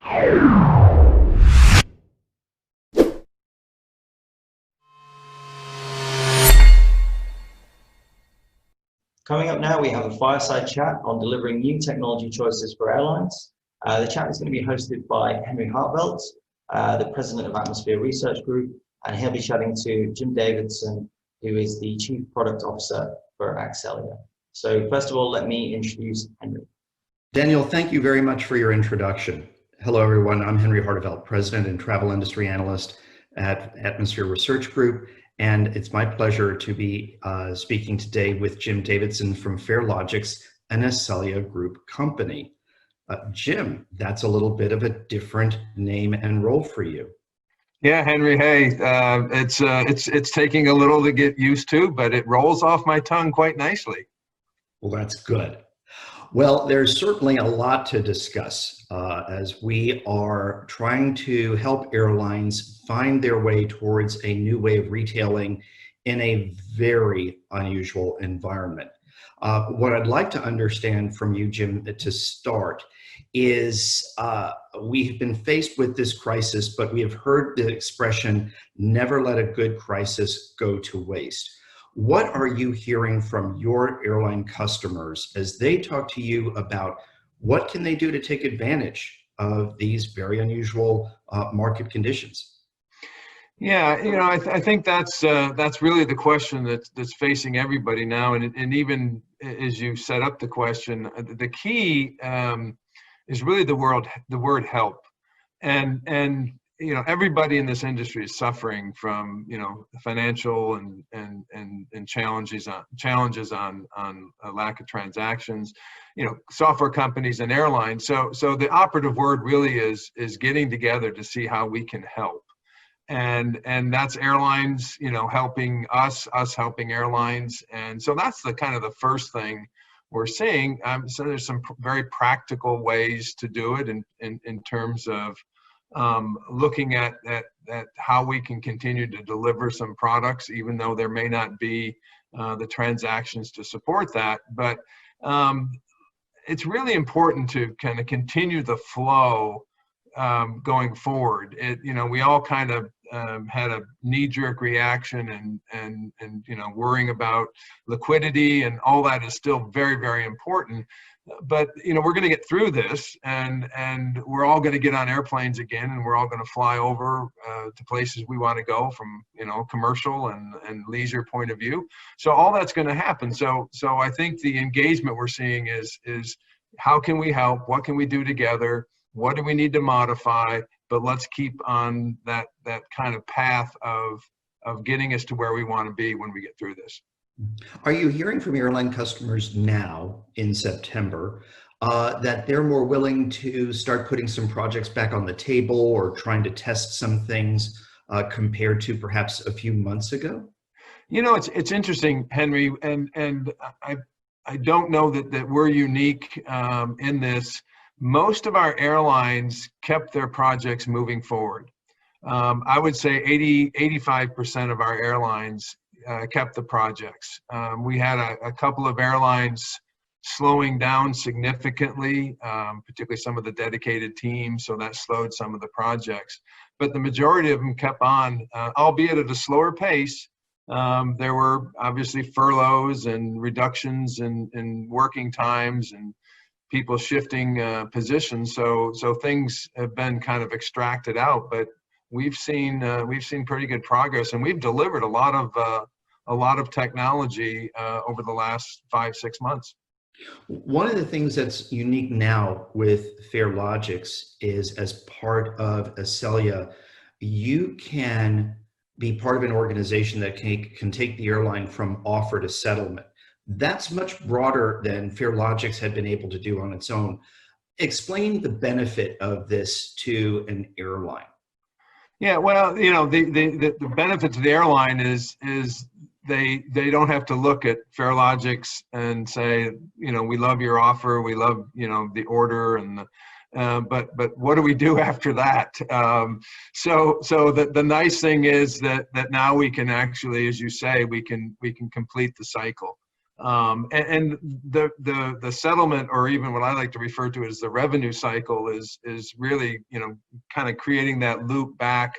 Coming up now, we have a fireside chat on delivering new technology choices for airlines. The chat is going to be hosted by Henry Harteveldt, the president of Atmosphere Research Group, and he'll be chatting to Jim Davidson, who is the chief product officer for Axelia. So first of all, let me introduce Henry. Daniel, thank you very much for your introduction. Hello, everyone. I'm Henry Harteveldt, president and travel industry analyst at Atmosphere Research Group. And it's my pleasure to be speaking today with Jim Davidson from Farelogix, an Axelia Group company. Jim, that's a little bit of a different name and role for you. Yeah, Henry. Hey, it's taking a little to get used to, but it rolls off my tongue quite nicely. Well, that's good. Well, there's certainly a lot to discuss as we are trying to help airlines find their way towards a new way of retailing in a very unusual environment. What I'd like to understand from you, Jim, to start is we've been faced with this crisis, but we have heard the expression, never let a good crisis go to waste. What are you hearing from your airline customers as they talk to you about what can they do to take advantage of these very unusual market conditions? Yeah, I think that's really the question that's facing everybody now, and even as you set up the question, the key is really the word help, and everybody in this industry is suffering from financial and challenges on a lack of transactions, software companies and airlines. So the operative word really is getting together to see how we can help, and that's airlines helping us helping airlines, and so that's the kind of the first thing we're seeing. So there's some very practical ways to do it in terms of looking at how we can continue to deliver some products, even though there may not be the transactions to support that. But it's really important to kind of continue the flow going forward. We all kind of had a knee-jerk reaction and worrying about liquidity, and all that is still very, very important. But we're going to get through this, and we're all going to get on airplanes again, and we're all going to fly over to places we want to go from commercial and leisure point of view. So all that's going to happen. So I think the engagement we're seeing is how can we help? What can we do together? What do we need to modify? But let's keep on that kind of path of getting us to where we want to be when we get through this. Are you hearing from airline customers now in September that they're more willing to start putting some projects back on the table or trying to test some things compared to perhaps a few months ago? It's interesting, Henry, and I don't know that we're unique in this. Most of our airlines kept their projects moving forward. I would say 85% of our airlines kept the projects. We had a couple of airlines slowing down significantly, particularly some of the dedicated teams, so that slowed some of the projects. But the majority of them kept on, albeit at a slower pace. There were obviously furloughs and reductions in working times and people shifting positions, so things have been kind of extracted out. But we've seen pretty good progress, and we've delivered a lot of technology over the last 5-6 months. One of the things that's unique now with Farelogix is, as part of Axelia, you can be part of an organization that can take the airline from offer to settlement. That's much broader than Farelogix had been able to do on its own. Explain the benefit of this to an airline. Yeah, well, the benefit to the airline is they don't have to look at Farelogix and say, we love your offer, we love the order, and but what do we do after that? So the nice thing is that now we can actually, as you say, we can complete the cycle. And the settlement, or even what I like to refer to as the revenue cycle, is really, you know, kind of creating that loop back.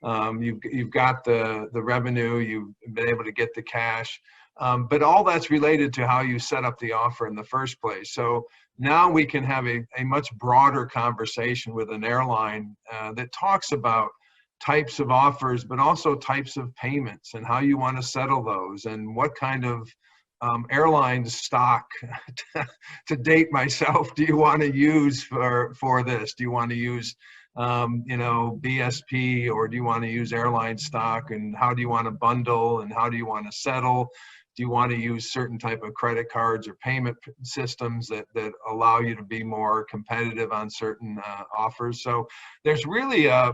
You've got the revenue, you've been able to get the cash, but all that's related to how you set up the offer in the first place. So now we can have a much broader conversation with an airline that talks about types of offers, but also types of payments and how you want to settle those, and what kind of airline stock, to date myself, do you want to use for this? Do you want to use you know, BSP, or do you want to use airline stock, and how do you want to bundle, and how do you want to settle? Do you want to use certain type of credit cards or payment systems that allow you to be more competitive on certain offers? So there's really a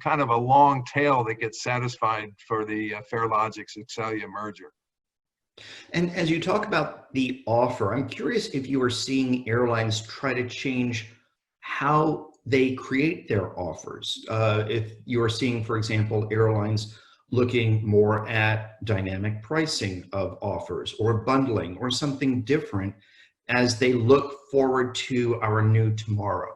kind of a long tail that gets satisfied for the Farelogix Excelia merger. And as you talk about the offer, I'm curious if you are seeing airlines try to change how they create their offers. If you are seeing, for example, airlines looking more at dynamic pricing of offers, or bundling, or something different as they look forward to our new tomorrow.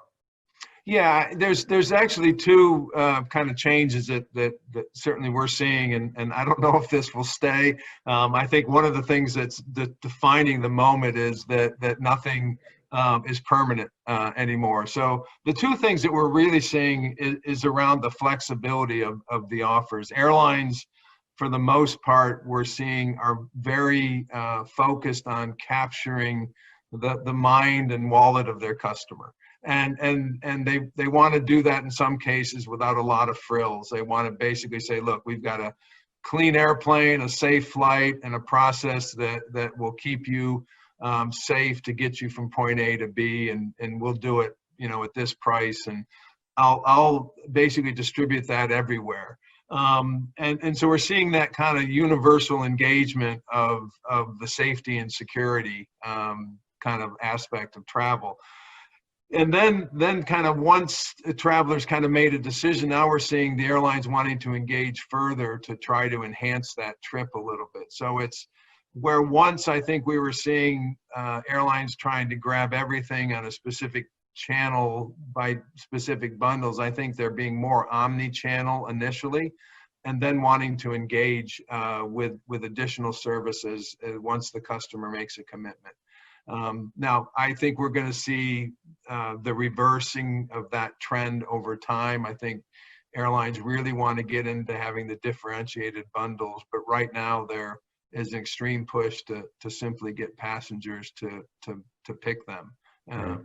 Yeah, there's actually two kind of changes that certainly we're seeing, and I don't know if this will stay. I think one of the things that's defining the moment is that nothing is permanent anymore. So the two things that we're really seeing is around the flexibility of the offers. Airlines, for the most part, we're seeing are very focused on capturing the mind and wallet of their customer. And they want to do that in some cases without a lot of frills. They want to basically say, look, we've got a clean airplane, a safe flight, and a process that will keep you safe to get you from point A to B, and we'll do it, you know, at this price, and I'll basically distribute that everywhere. And so we're seeing that kind of universal engagement of the safety and security kind of aspect of travel. And then kind of once travelers kind of made a decision, now we're seeing the airlines wanting to engage further to try to enhance that trip a little bit. So it's where once I think we were seeing airlines trying to grab everything on a specific channel by specific bundles, I think they're being more omni-channel initially, and then wanting to engage with additional services once the customer makes a commitment. Now, I think we're going to see the reversing of that trend over time. I think airlines really want to get into having the differentiated bundles, but right now there is an extreme push to simply get passengers to pick them. Right.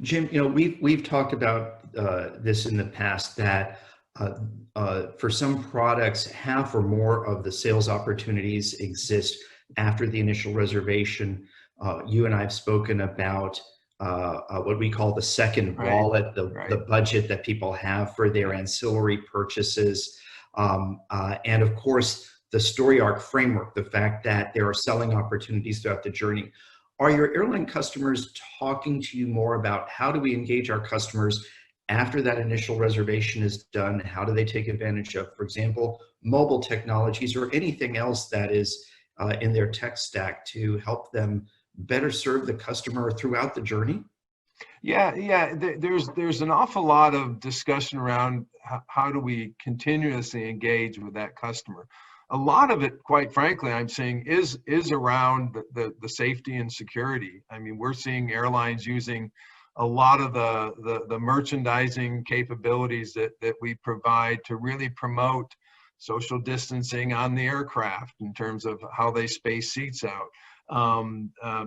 Jim, you know, we've talked about this in the past, that for some products, half or more of the sales opportunities exist after the initial reservation. You and I have spoken about what we call the second wallet, the budget that people have for their ancillary purchases. And of course, the story arc framework, the fact that there are selling opportunities throughout the journey. Are your airline customers talking to you more about how do we engage our customers after that initial reservation is done? How do they take advantage of, for example, mobile technologies or anything else that is in their tech stack to help them better serve the customer throughout the journey? Yeah. There's an awful lot of discussion around how do we continuously engage with that customer. A lot of it, quite frankly, I'm seeing is around the safety and security. I mean, we're seeing airlines using a lot of the merchandising capabilities that we provide to really promote social distancing on the aircraft in terms of how they space seats out.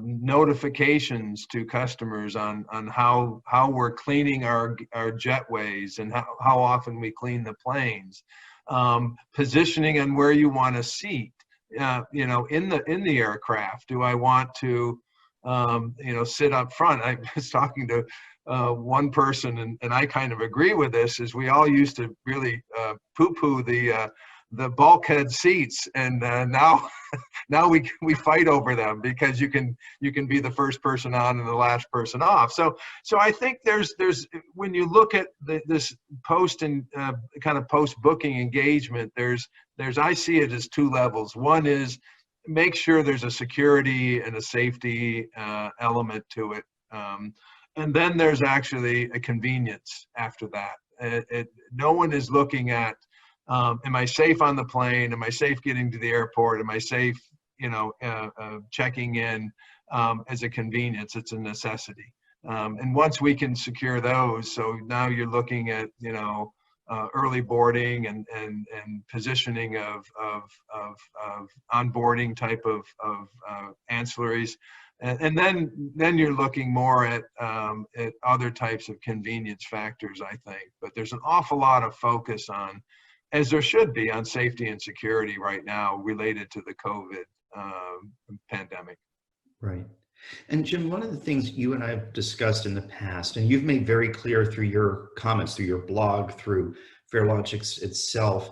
Notifications to customers on how we're cleaning our jetways and how often we clean the planes. Positioning on where you want to seat, you know, in the aircraft. Do I want to, you know, sit up front? I was talking to one person, and I kind of agree with this. Is we all used to really poo-poo the bulkhead seats, and now we fight over them because you can be the first person on and the last person off. So I think there's when you look at this post and kind of post booking engagement, there's I see it as two levels. One is make sure there's a security and a safety element to it. And then there's actually a convenience after that. No one is looking at, am I safe on the plane? Am I safe getting to the airport? Am I safe, checking in as a convenience? It's a necessity. And once we can secure those, so now you're looking at, early boarding and positioning of onboarding type of ancillaries. And then you're looking more at other types of convenience factors, I think. But there's an awful lot of focus on, as there should be, on safety and security right now related to the COVID pandemic. Right. And Jim, one of the things you and I have discussed in the past, and you've made very clear through your comments, through your blog, through Farelogix itself,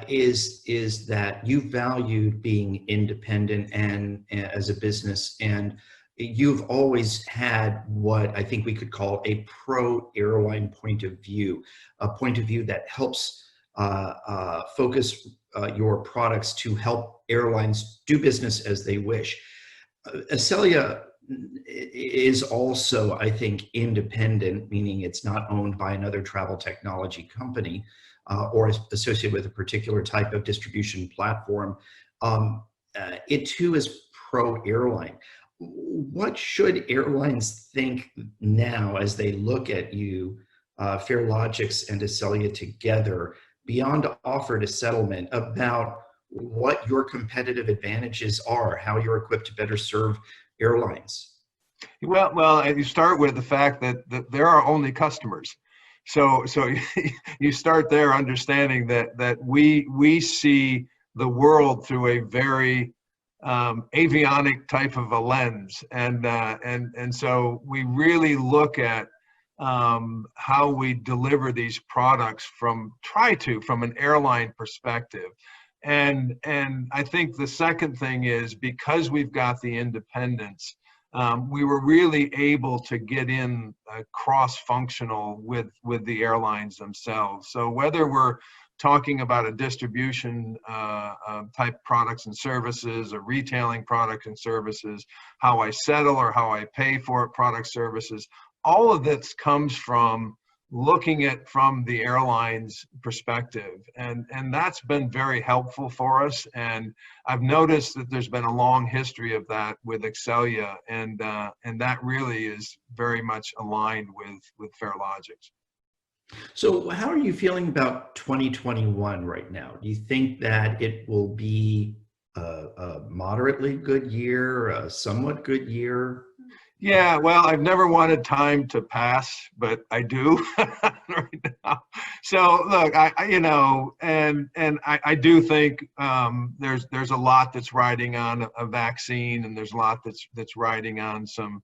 is that you valued being independent and as a business, and you've always had what I think we could call a pro-airline point of view, a point of view that helps focus your products to help airlines do business as they wish. Acelia is also, I think, independent, meaning it's not owned by another travel technology company or associated with a particular type of distribution platform. It too is pro-airline. What should airlines think now as they look at you, Farelogix and Acelia together, beyond offer to settlement, about what your competitive advantages are, how you're equipped to better serve airlines? Well, you start with the fact that there are only customers. So you start there understanding that we see the world through a very avionic type of a lens, and so we really look at how we deliver these products from an airline perspective. And I think the second thing is, because we've got the independence, we were really able to get in cross-functional with the airlines themselves. So whether we're talking about a distribution type products and services, or retailing products and services, how I settle or how I pay for it, product services, all of this comes from looking at from the airline's perspective, and that's been very helpful for us. And I've noticed that there's been a long history of that with Acelia, and that really is very much aligned with Farelogix. So how are you feeling about 2021 right now? Do you think that it will be a moderately good year, a somewhat good year? Yeah, well, I've never wanted time to pass, but I do right now. So look, I do think there's a lot that's riding on a vaccine, and there's a lot that's riding on some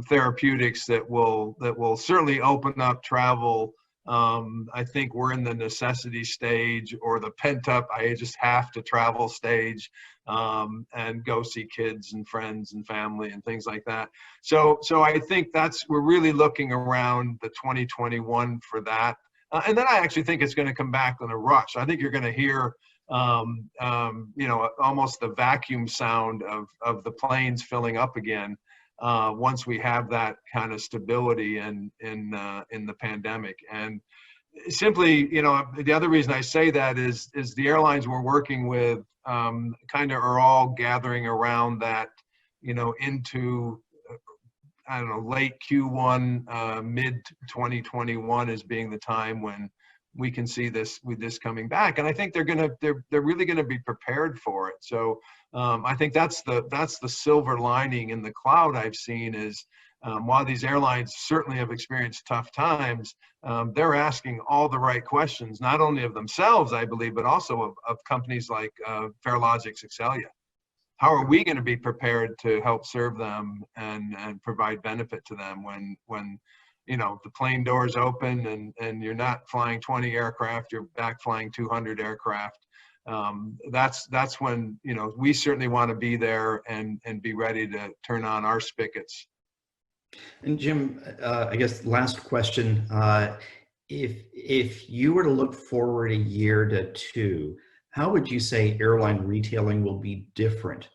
therapeutics that will certainly open up travel. I think we're in the necessity stage, or the pent up, I just have to travel stage, and go see kids and friends and family and things like that. So I think we're really looking around the 2021 for that. And then I actually think it's going to come back in a rush. I think you're going to hear, almost the vacuum sound of the planes filling up again, once we have that kind of stability in the pandemic. And simply, the other reason I say that is the airlines we're working with kind of are all gathering around that, into, I don't know, late Q1, mid 2021 as being the time when we can see this coming back. And I think they're really gonna be prepared for it. So I think that's the silver lining in the cloud I've seen is, while these airlines certainly have experienced tough times, they're asking all the right questions, not only of themselves, I believe, but also of companies like Farelogix, Acelia. How are we going to be prepared to help serve them and provide benefit to them when the plane doors open and you're not flying 20 aircraft, you're back flying 200 aircraft. That's when we certainly want to be there and be ready to turn on our spigots. And Jim, I guess last question, if you were to look forward a year to two, how would you say airline retailing will be different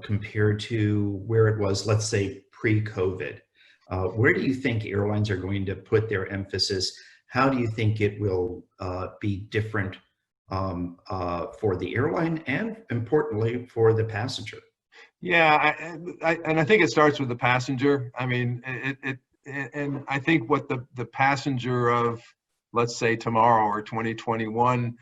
compared to where it was, let's say, pre-COVID? Where do you think airlines are going to put their emphasis? How do you think it will be different for the airline and, importantly, for the passenger? Yeah, and I think it starts with the passenger. I mean, and I think what the passenger of, let's say, tomorrow or 2021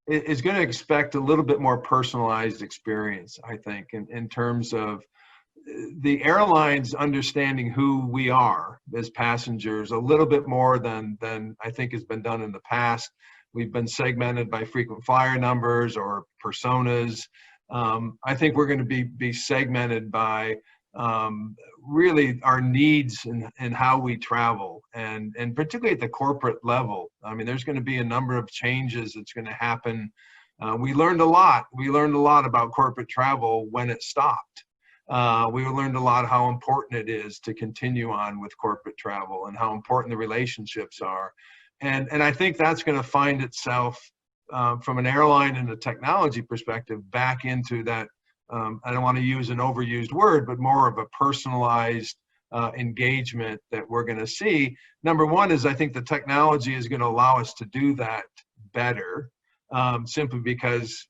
is going to expect a little bit more personalized experience, I think, in terms of the airlines understanding who we are as passengers a little bit more than I think has been done in the past. We've been segmented by frequent flyer numbers or personas. I think we're going to be segmented by really our needs and how we travel, and particularly at the corporate level. I mean, there's going to be a number of changes that's going to happen. We learned a lot. We learned a lot about corporate travel when it stopped. We learned a lot how important it is to continue on with corporate travel and how important the relationships are. And I think that's going to find itself from an airline and a technology perspective back into that. I don't want to use an overused word, but more of a personalized engagement that we're going to see. Number one is I think the technology is going to allow us to do that better, simply because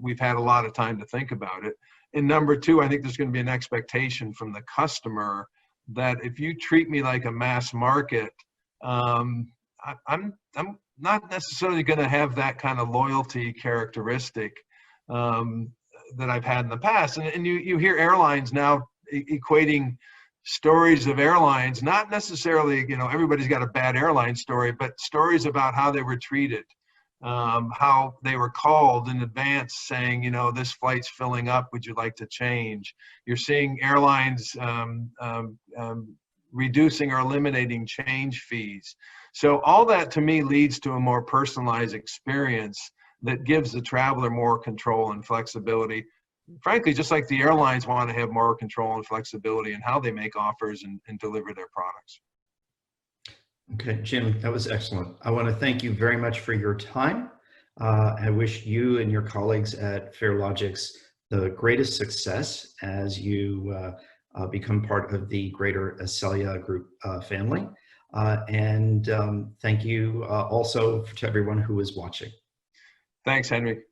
we've had a lot of time to think about it. And number two, I think there's going to be an expectation from the customer that if you treat me like a mass market, I'm not necessarily going to have that kind of loyalty characteristic that I've had in the past. And you hear airlines now equating stories of airlines, not necessarily, you know, everybody's got a bad airline story, but stories about how they were treated, how they were called in advance saying, you know, this flight's filling up, would you like to change? You're seeing airlines reducing or eliminating change fees. So all that to me leads to a more personalized experience that gives the traveler more control and flexibility. Frankly, just like the airlines want to have more control and flexibility in how they make offers and deliver their products. Okay, Jim, that was excellent. I want to thank you very much for your time. I wish you and your colleagues at Farelogix the greatest success as you become part of the greater Acelia Group family. And thank you also to everyone who is watching. Thanks, Henry.